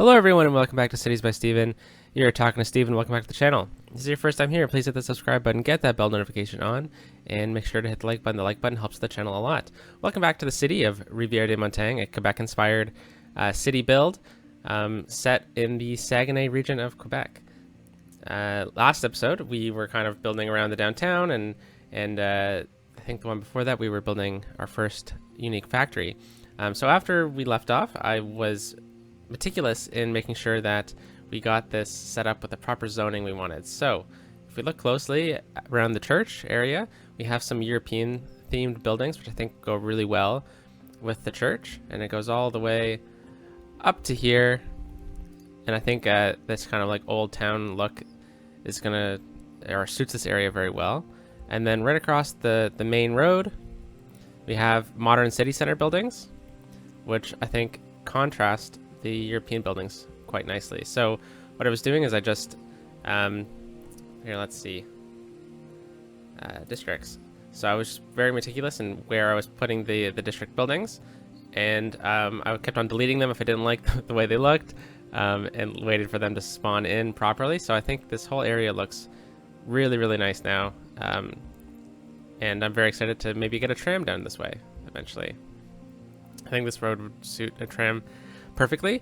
Hello everyone and welcome back to Cities by Steven. You're talking to Steven, welcome back to the channel. If this is your first time here, please hit the subscribe button, get that bell notification on, and make sure to hit the like button. The like button helps the channel a lot. Welcome back to the city of Rivière-des-Montagnes, a Quebec-inspired city build set in the Saguenay region of Quebec. Last episode, we were kind of building around the downtown, and I think the one before that, we were building our first unique factory. So after we left off, I was meticulous in making sure that we got this set up with the proper zoning we wanted. So if we look closely around the church area, we have some European themed buildings, which I think go really well with the church, and it goes all the way up to here. And I think this kind of like old town look is gonna, or suits this area very well. And then right across the main road, we have modern city center buildings, which I think contrast the European buildings quite nicely. So what I was doing is I just here, let's see, districts. So I was very meticulous in where I was putting the district buildings, and I kept on deleting them if I didn't like the way they looked, and waited for them to spawn in properly. So I think this whole area looks really nice now, and I'm very excited to maybe get a tram down this way eventually. I think this road would suit a tram perfectly.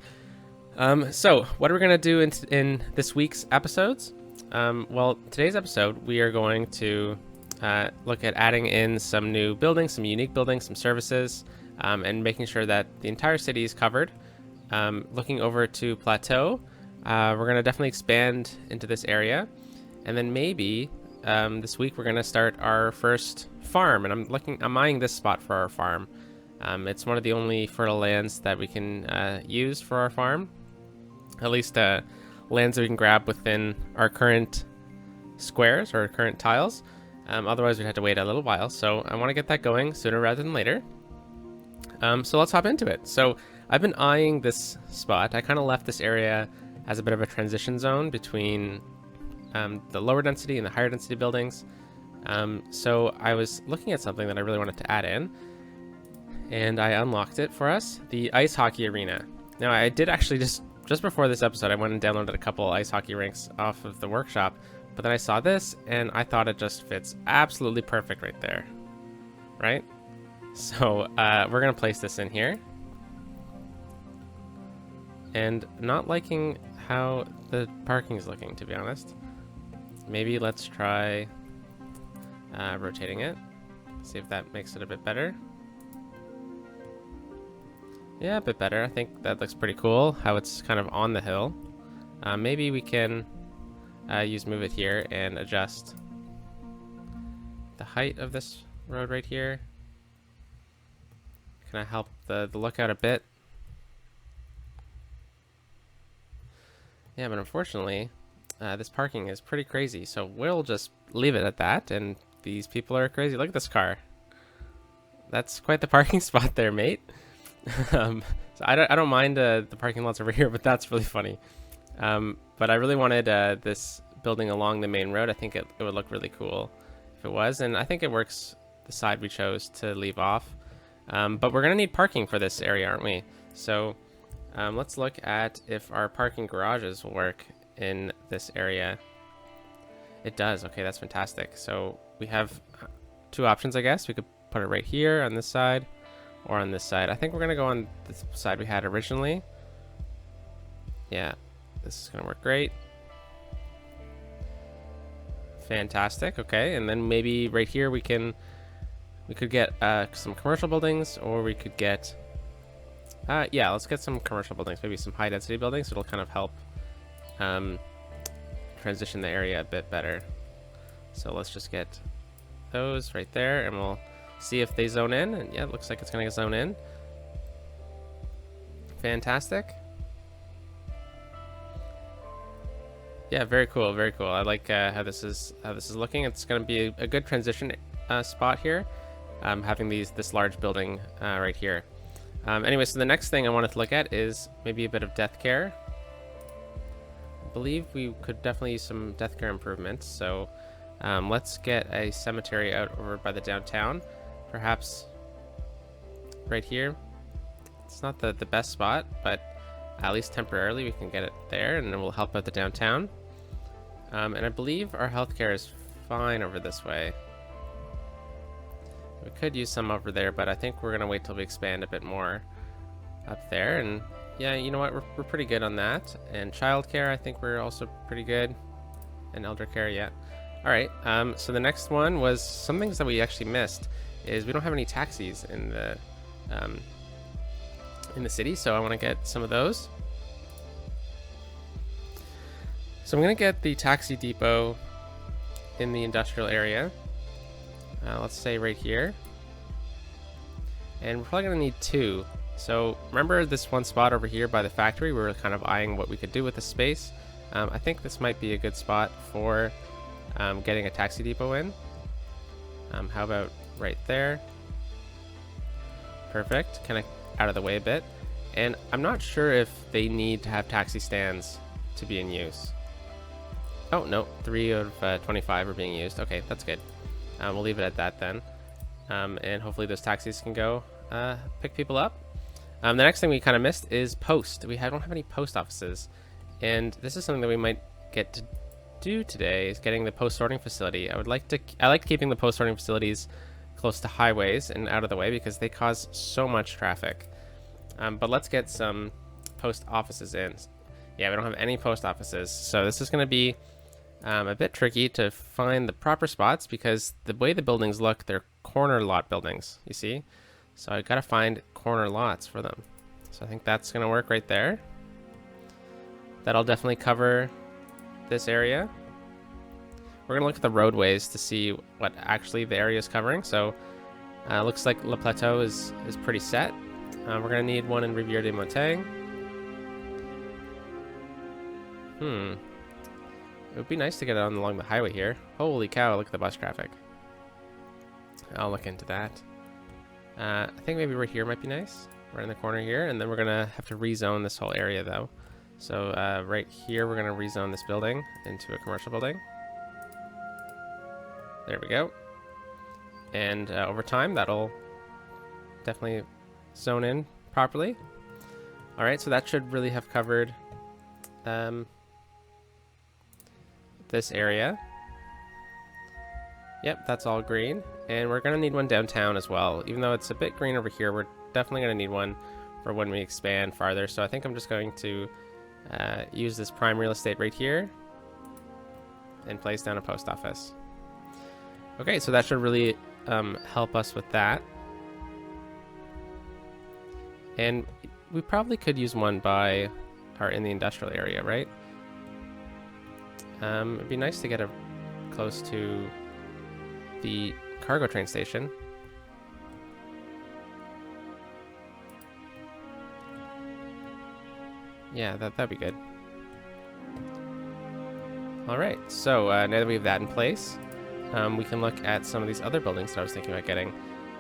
So what are we going to do in this week's episodes? Well, today's episode, we are going to look at adding in some new buildings, some unique buildings, some services, and making sure that the entire city is covered. Looking over to Plateau, we're going to definitely expand into this area. And then maybe this week we're going to start our first farm. And I'm eyeing this spot for our farm. It's one of the only fertile lands that we can use for our farm. At least lands that we can grab within our current squares or current tiles. Otherwise, we'd have to wait a little while. So I want to get that going sooner rather than later. So let's hop into it. So I've been eyeing this spot. I kind of left this area as a bit of a transition zone between the lower density and the higher density buildings. So I was looking at something that I really wanted to add in, and I unlocked it for us, the ice hockey arena. Now, I did actually just before this episode, I went and downloaded a couple ice hockey rinks off of the workshop, but then I saw this and I thought it just fits absolutely perfect right there, right? So we're gonna place this in here, and not liking how the parking is looking, to be honest. Maybe let's try rotating it, see if that makes it a bit better. Yeah, a bit better. I think that looks pretty cool, how it's kind of on the hill. Maybe we can use move it here and adjust the height of this road right here. Can I help the look out a bit? Yeah, but unfortunately, this parking is pretty crazy, so we'll just leave it at that, and these people are crazy. Look at this car. That's quite the parking spot there, mate. So I don't mind the parking lots over here, but that's really funny. But I really wanted this building along the main road. I think it would look really cool if it was, and I think it works the side we chose to leave off. But we're gonna need parking for this area, aren't we? So let's look at if our parking garages will work in this area. It does. Okay, that's fantastic. So we have two options, I guess. We could put it right here on this side, or on this side. I think we're gonna go on the side we had originally. Yeah, this is gonna work great. Fantastic. Okay, and then maybe right here we could get some commercial buildings, or we could get yeah, let's get some commercial buildings, maybe some high density buildings. It'll kind of help transition the area a bit better. So let's just get those right there, and we'll see if they zone in. And yeah, it looks like it's gonna zone in. Fantastic. Yeah, very cool, very cool. I like how this is looking. It's gonna be a good transition spot here, having this large building right here. Anyway, so the next thing I wanted to look at is maybe a bit of death care. I believe we could definitely use some death care improvements. So let's get a cemetery out over by the downtown. Perhaps right here. It's not the best spot, but At least temporarily, we can get it there, and it will help out the downtown. And I believe our healthcare is fine over this way. We could use some over there, but I think we're going to wait till we expand a bit more up there. And yeah, you know what? We're pretty good on that. And childcare, I think we're also pretty good. And elder care, yeah. All right. So the next one was some things that we actually missed is we don't have any taxis in the city, so I want to get some of those. So I'm going to get the taxi depot in the industrial area. Let's say right here. And we're probably going to need 2. So remember this one spot over here by the factory? We were kind of eyeing what we could do with the space. I think this might be a good spot for getting a taxi depot in. How about right there? Perfect. Kind of out of the way a bit. And I'm not sure if they need to have taxi stands to be in use. Oh, no. 3 out of 25 are being used. Okay, that's good. We'll leave it at that then. And hopefully those taxis can go pick people up. The next thing we kind of missed is post. We don't have any post offices. And this is something that we might get to do today, is getting the post sorting facility. I like keeping the post sorting facilities close to highways and out of the way because they cause so much traffic. But let's get some post offices in. Yeah, we don't have any post offices. So this is going to be a bit tricky to find the proper spots because the way the buildings look, they're corner lot buildings, you see? So I got to find corner lots for them. So I think that's going to work right there. That'll definitely cover this area. We're going to look at the roadways to see what actually the area is covering. So looks like Le Plateau is pretty set. We're going to need one in Rivière-des-Montagnes. It would be nice to get it on along the highway here. Holy cow, look at the bus traffic. I'll look into that. I think maybe right here might be nice. Right in the corner here. And then we're going to have to rezone this whole area though. So right here, we're going to rezone this building into a commercial building. There we go. And over time, that'll definitely zone in properly. All right, so that should really have covered this area. Yep, that's all green. And we're going to need one downtown as well. Even though it's a bit green over here, we're definitely going to need one for when we expand farther. So I think I'm just going to use this prime real estate right here and place down a post office. Okay, so that should really help us with that. And we probably could use one by or in the industrial area, right? It'd be nice to get a close to the cargo train station. Yeah, that'd be good. All right, so now that we have that in place, we can look at some of these other buildings that I was thinking about getting.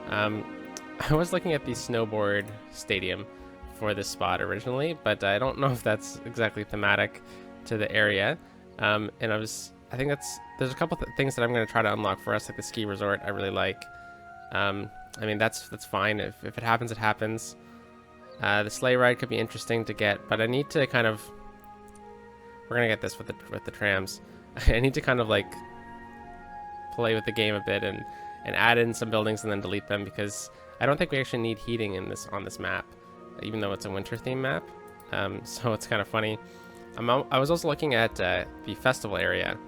I was looking at the snowboard stadium for this spot originally, but I don't know if that's exactly thematic to the area. And I think there's a couple things that I'm going to try to unlock for us, like the ski resort. I really like. I mean, that's fine. If it happens, it happens. The sleigh ride could be interesting to get, but I need to kind of. We're gonna get this with the trams. I need to kind of like play with the game a bit and add in some buildings and then delete them because I don't think we actually need heating on this map, even though it's a winter theme map. So it's kind of funny. I was also looking at the festival area,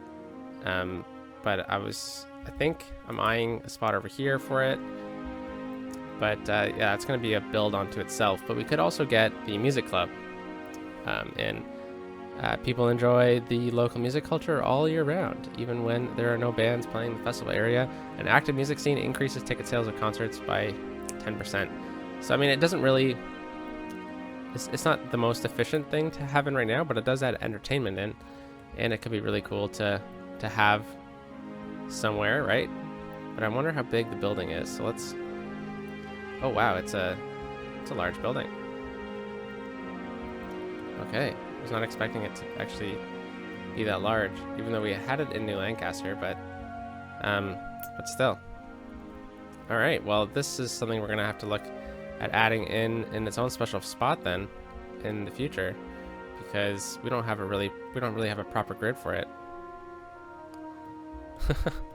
but I think I'm eyeing a spot over here for it. But yeah, it's going to be a build onto itself. But we could also get the music club, and people enjoy the local music culture all year round, even when there are no bands playing the festival area. An active music scene increases ticket sales of concerts by 10%. So I mean, it doesn't really. It's not the most efficient thing to have in right now, but it does add entertainment in, and it could be really cool to have somewhere, right? But I wonder how big the building is. So let's. Oh wow, it's a large building. Okay, I was not expecting it to actually be that large, even though we had it in New Lancaster, but still. All right, well, this is something we're gonna have to look at adding in its own special spot then. in the future, because we don't really have a proper grid for it.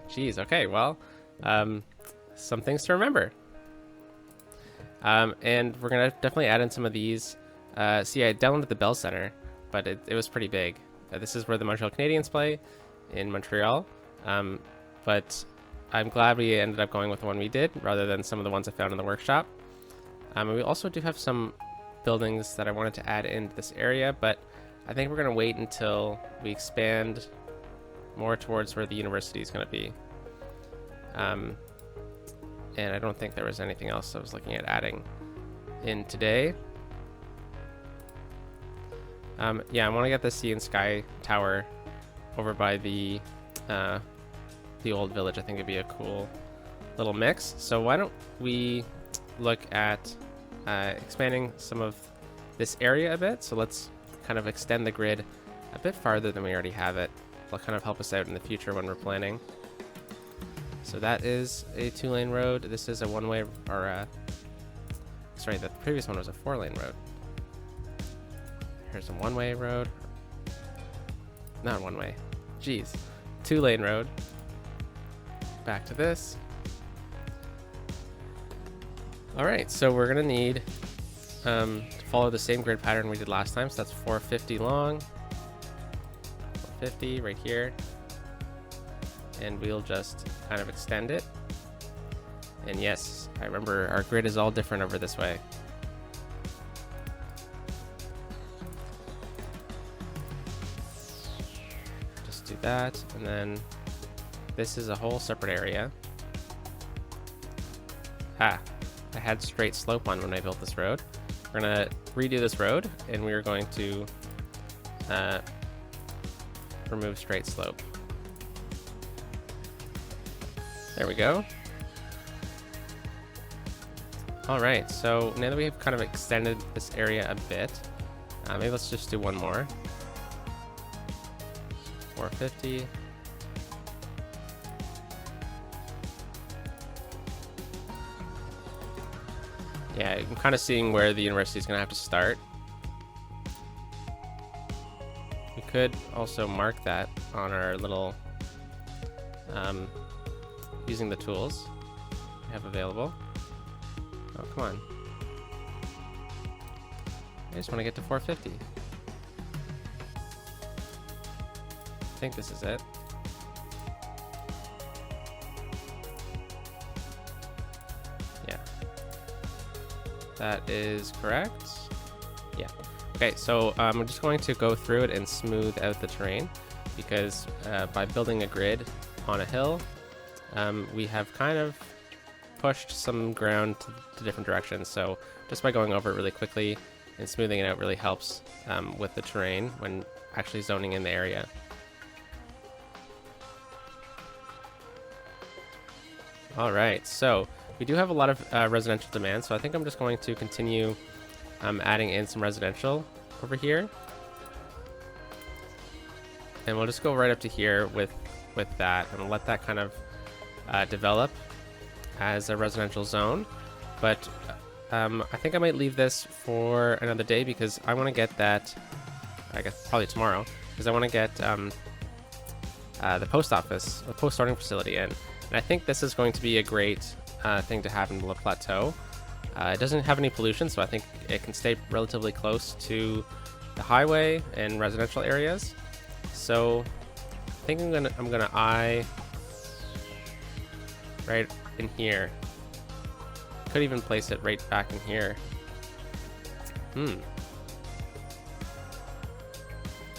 Jeez. Okay. Well, some things to remember. And we're gonna definitely add in some of these. See, I downloaded the Bell Center, but it was pretty big. This is where the Montreal Canadiens play, in Montreal. But I'm glad we ended up going with the one we did, rather than some of the ones I found in the workshop. And we also do have some buildings that I wanted to add into this area, but I think we're gonna wait until we expand more towards where the university is gonna be. And I don't think there was anything else I was looking at adding in today. Yeah, I want to get the Sea and Sky Tower over by the old village. I think it'd be a cool little mix. So why don't we look at expanding some of this area a bit. So let's kind of extend the grid a bit farther than we already have it. It'll kind of help us out in the future when we're planning. So that is a 2-lane road. This is a 1-way, or sorry, the previous one was a 4-lane road. Here's a 1-way road. Not 1-way. Jeez. 2-lane road. Back to this. All right, so we're gonna need to follow the same grid pattern we did last time. So that's 450 long. 450 right here. And we'll just kind of extend it. And yes, I remember our grid is all different over this way. Just do that, and then this is a whole separate area. I had straight slope on when I built this road. We're gonna redo this road, and we are going to remove straight slope. There we go. All right, so now that we've kind of extended this area a bit, maybe let's just do one more. 450. Yeah, I'm kind of seeing where the university is going to have to start. We could also mark that on our little using the tools we have available. Oh, come on. I just want to get to 450. I think this is it. Yeah. That is correct. Yeah. Okay, so I'm just going to go through it and smooth out the terrain, because by building a grid on a hill, we have kind of pushed some ground to different directions. So just by going over it really quickly and smoothing it out really helps with the terrain when actually zoning in the area. All right, so we do have a lot of residential demand, so I think I'm just going to continue adding in some residential over here. And we'll just go right up to here with that and let that kind of develop as a residential zone. But I think I might leave this for another day, because I want to get that, I guess probably tomorrow, because I want to get the post office, the post sorting facility in. And I think this is going to be a great thing to have in the Plateau. It doesn't have any pollution, so I think it can stay relatively close to the highway and residential areas. So I think I'm gonna eye right in here. Could even place it right back in here.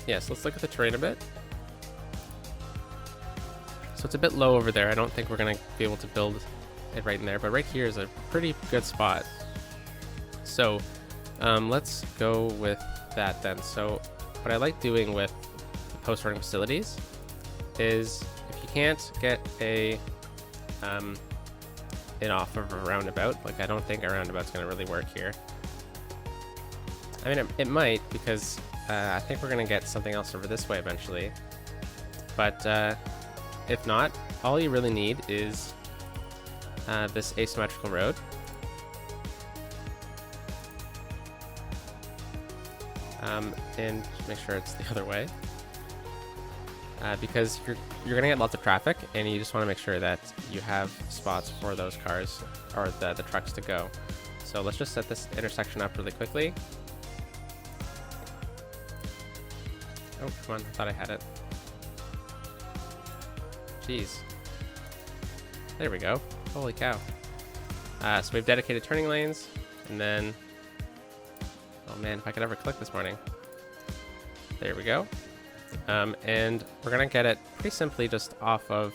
Yes, let's look at the terrain a bit. So it's a bit low over there. I don't think we're gonna be able to build it right in there, but right here is a pretty good spot. So let's go with that then. So what I like doing with post sorting facilities is, if you can't get it off of a roundabout, like I don't think a roundabout's gonna really work here. I mean, it might, because I think we're gonna get something else over this way eventually. But if not, all you really need is this asymmetrical road. and make sure it's the other way. Because you're gonna get lots of traffic, and you just want to make sure that you have spots for those cars or the trucks to go. So let's just set this intersection up really quickly. Oh, come on, I thought I had it. Jeez. There we go. Holy cow. So we have dedicated turning lanes, and then... Oh man, if I could ever click this morning. There we go. And we're going to get it pretty simply just off of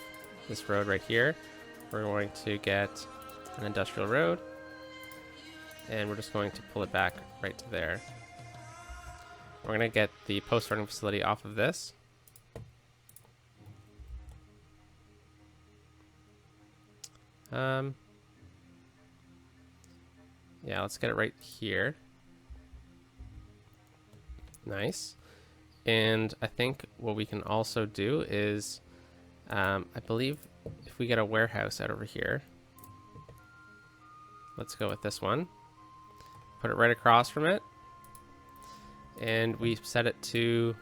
this road right here. We're going to get an industrial road, and we're just going to pull it back right to there. We're going to get the post-sorting facility off of this. Yeah, let's get it right here. Nice. And I think what we can also do is, I believe if we get a warehouse out over here, let's go with this one. Put it right across from it. And we set it to,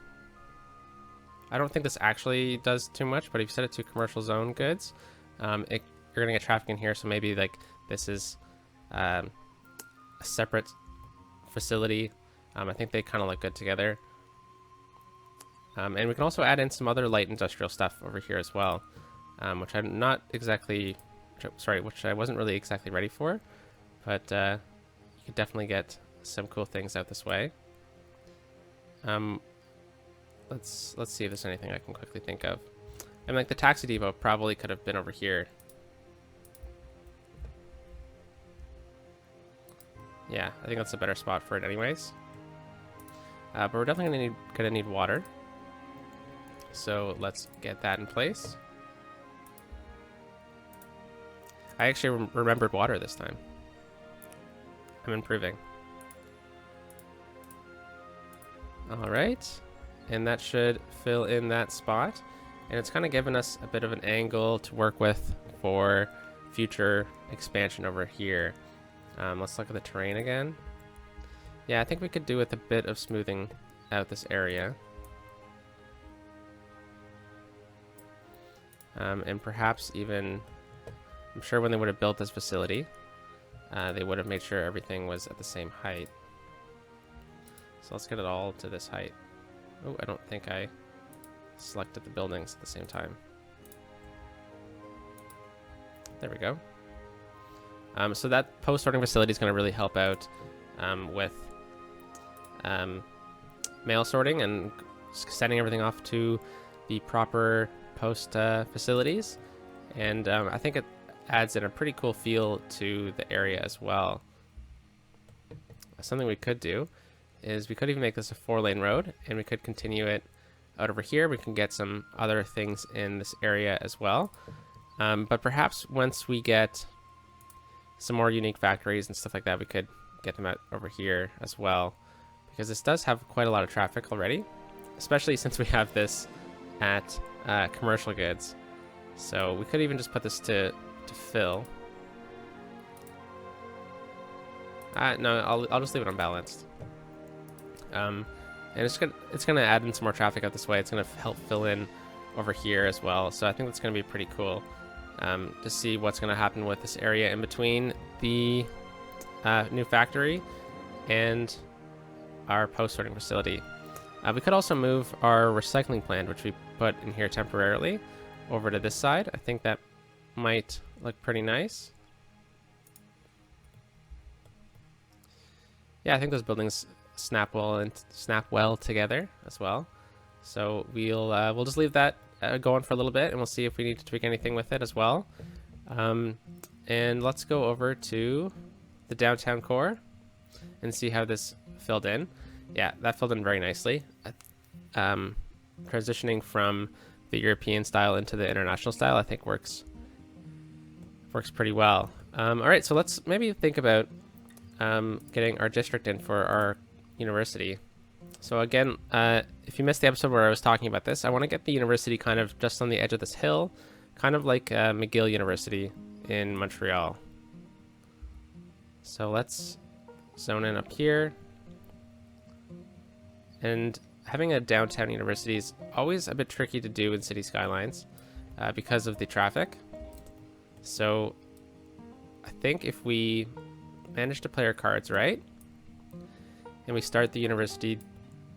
I don't think this actually does too much, but if you set it to commercial zone goods, you're going to get traffic in here. So maybe like this is a separate facility. I think they kind of look good together. And we can also add in some other light industrial stuff over here as well, which I'm not exactly, which I wasn't really exactly ready for, but you could definitely get some cool things out this way. Let's see if there's anything I can quickly think of. And like the taxi depot probably could have been over here. Yeah, I think that's a better spot for it anyways. But we're definitely gonna need water. So let's get that in place. I actually remembered water this time. I'm improving. All right, and that should fill in that spot. And it's kind of given us a bit of an angle to work with for future expansion over here. Let's look at the terrain again. Yeah, I think we could do with a bit of smoothing out this area. And perhaps even, I'm sure when they would have built this facility, they would have made sure everything was at the same height. So let's get it all to this height. Oh, I don't think I selected the buildings at the same time. There we go. So that post-sorting facility is going to really help out with mail sorting and sending everything off to the proper post facilities. And I think it adds in a pretty cool feel to the area as well. Something we could do is we could even make this a 4-lane road, and we could continue it out over here. We can get some other things in this area as well. But perhaps once we get some more unique factories and stuff like that, we could get them out over here as well, because this does have quite a lot of traffic already, especially since we have this at commercial goods. So we could even just put this to fill. No, I'll just leave it unbalanced. And it's gonna add in some more traffic out this way. It's gonna help fill in over here as well. So I think that's gonna be pretty cool to see what's gonna happen with this area in between the new factory and our post-sorting facility. We could also move our recycling plant, which we put in here temporarily, over to this side. I think that might look pretty nice. Yeah, I think those buildings snap well together as well. So we'll just leave that going for a little bit, and we'll see if we need to tweak anything with it as well. And let's go over to the downtown core and see how this filled in. Yeah, that filled in very nicely. Transitioning from the European style into the international style, I think works pretty well. All right, so let's maybe think about getting our district in for our university. So again, if you missed the episode where I was talking about this, I want to get the university kind of just on the edge of this hill, kind of like McGill University in Montreal. So let's zone in up here. And having a downtown university is always a bit tricky to do in city skylines because of the traffic. So I think if we manage to play our cards right, and we start the university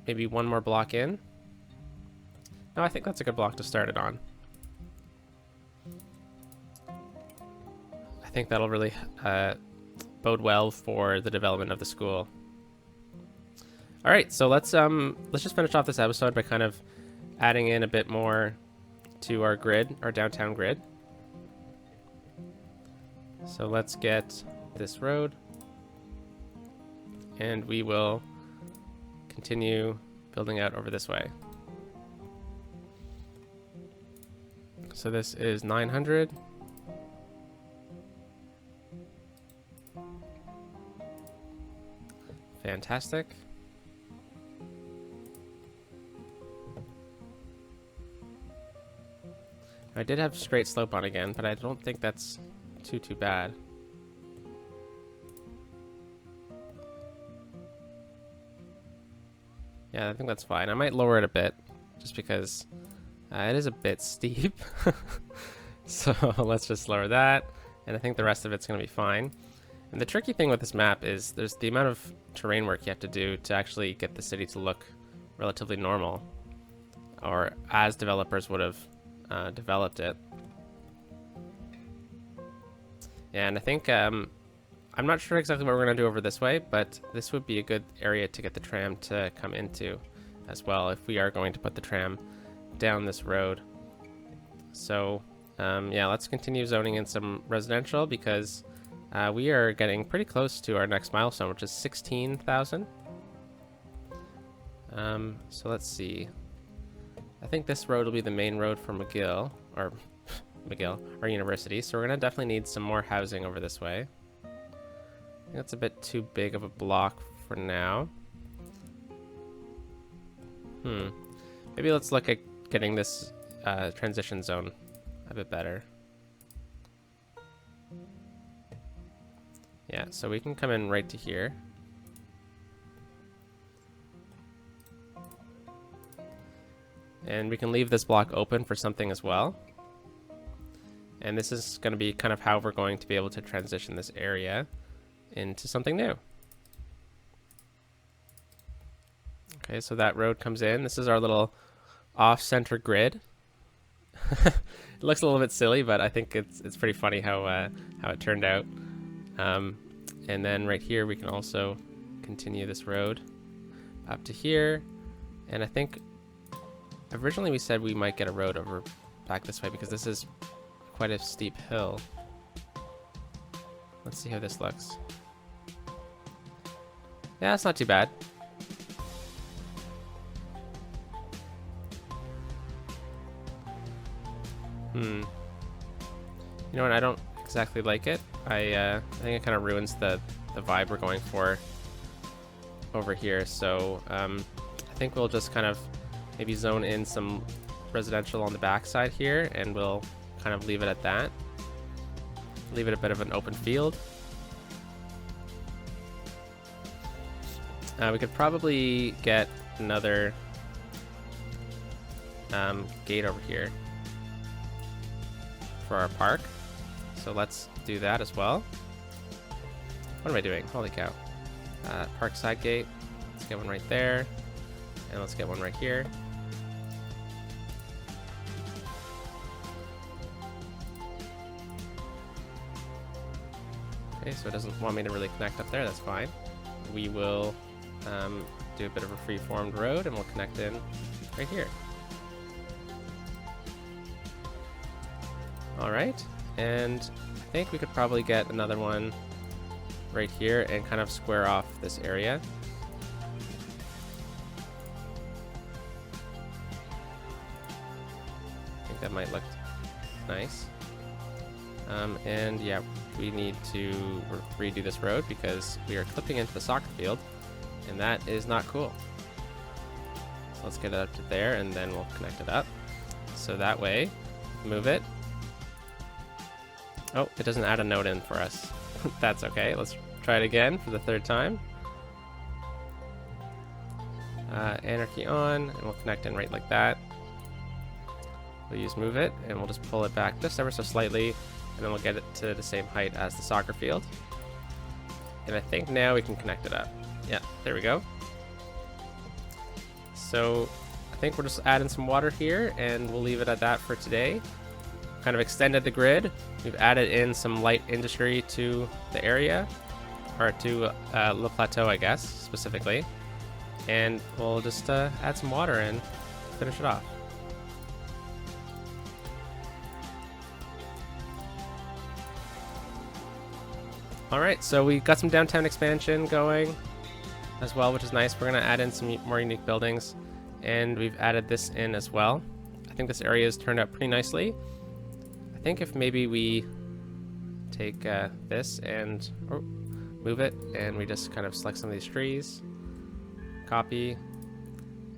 maybe one more block in. No, I think that's a good block to start it on. I think that'll really bode well for the development of the school. All right, so let's just finish off this episode by kind of adding in a bit more to our grid, our downtown grid. So let's get this road, and we will continue building out over this way. So this is 900. Fantastic. I did have straight slope on again, but I don't think that's too bad. Yeah, I think that's fine. I might lower it a bit, just because it is a bit steep. So let's just lower that, and I think the rest of it's going to be fine. And the tricky thing with this map is there's the amount of terrain work you have to do to actually get the city to look relatively normal, or as developers would have developed it. And I think I'm not sure exactly what we're going to do over this way, but this would be a good area to get the tram to come into as well if we are going to put the tram down this road. So yeah, let's continue zoning in some residential because we are getting pretty close to our next milestone, which is 16,000. So let's see. I think this road will be the main road for McGill, or McGill, our university. So we're going to definitely need some more housing over this way. I think that's a bit too big of a block for now. Maybe let's look at getting this transition zone a bit better. Yeah, so we can come in right to here. And we can leave this block open for something as well. And this is going to be kind of how we're going to be able to transition this area into something new. Okay, so that road comes in. This is our little off-center grid. It looks a little bit silly, but I think it's pretty funny how it turned out. And then right here we can also continue this road up to here. And I think originally we said we might get a road over back this way because this is quite a steep hill. Let's see how this looks. Yeah, it's not too bad. You know what? I don't exactly like it. I think it kind of ruins the vibe we're going for over here. So I think we'll just kind of maybe zone in some residential on the backside here, and we'll kind of leave it at that. Leave it a bit of an open field. We could probably get another gate over here for our park. So let's do that as well. What am I doing? Holy cow. Park side gate. Let's get one right there. And let's get one right here. Okay, so it doesn't want me to really connect up there. That's fine. We will do a bit of a free-formed road, and we'll connect in right here. All right, and I think we could probably get another one right here and kind of square off this area. I think that might look nice. And yeah, we need to redo this road because we are clipping into the soccer field, and that is not cool. So let's get it up to there, and then we'll connect it up. So that way, move it. Oh, it doesn't add a node in for us. That's okay. Let's try it again for the third time. Anarchy on, and we'll connect in right like that. We'll use move it, and we'll just pull it back just ever so slightly, and then we'll get it to the same height as the soccer field. And I think now we can connect it up. Yeah, there we go. So I think we're just adding some water here, and we'll leave it at that for today. Kind of extended the grid. We've added in some light industry to the area, or to Le Plateau, I guess, specifically. And we'll just add some water and finish it off. Alright, so we got some downtown expansion going as well, which is nice. We're going to add in some more unique buildings, and we've added this in as well. I think this area has turned out pretty nicely. I think if maybe we take this and move it, and we just kind of select some of these trees, copy,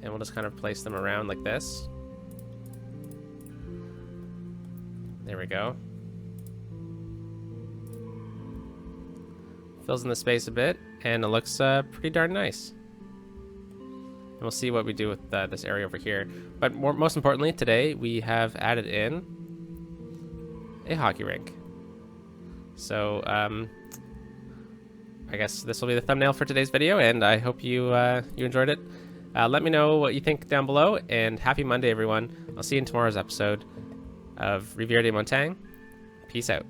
and we'll just kind of place them around like this. There we go. Fills in the space a bit, and it looks pretty darn nice. And we'll see what we do with this area over here. But most importantly, today we have added in a hockey rink. So I guess this will be the thumbnail for today's video, and I hope you you enjoyed it. Let me know what you think down below, and happy Monday, everyone. I'll see you in tomorrow's episode of Rivière-des-Montagnes. Peace out.